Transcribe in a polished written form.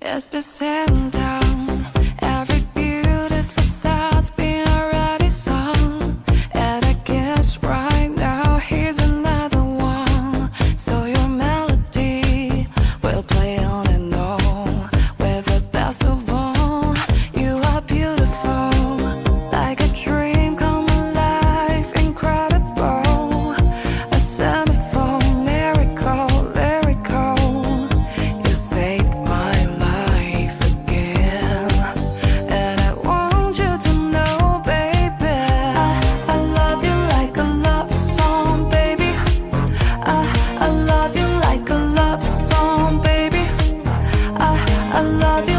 It's been sitting down. Every beautiful thought's been already sung. And I guess right now here's another one. So your melody will play on and on. With the best of all, you are beautiful, like a dream come alive, incredible. A centerfold miracle, lyrical. You saved my life again, and I want you to know, baby, I love you like a love song, baby. I love you like a love song, baby. I love you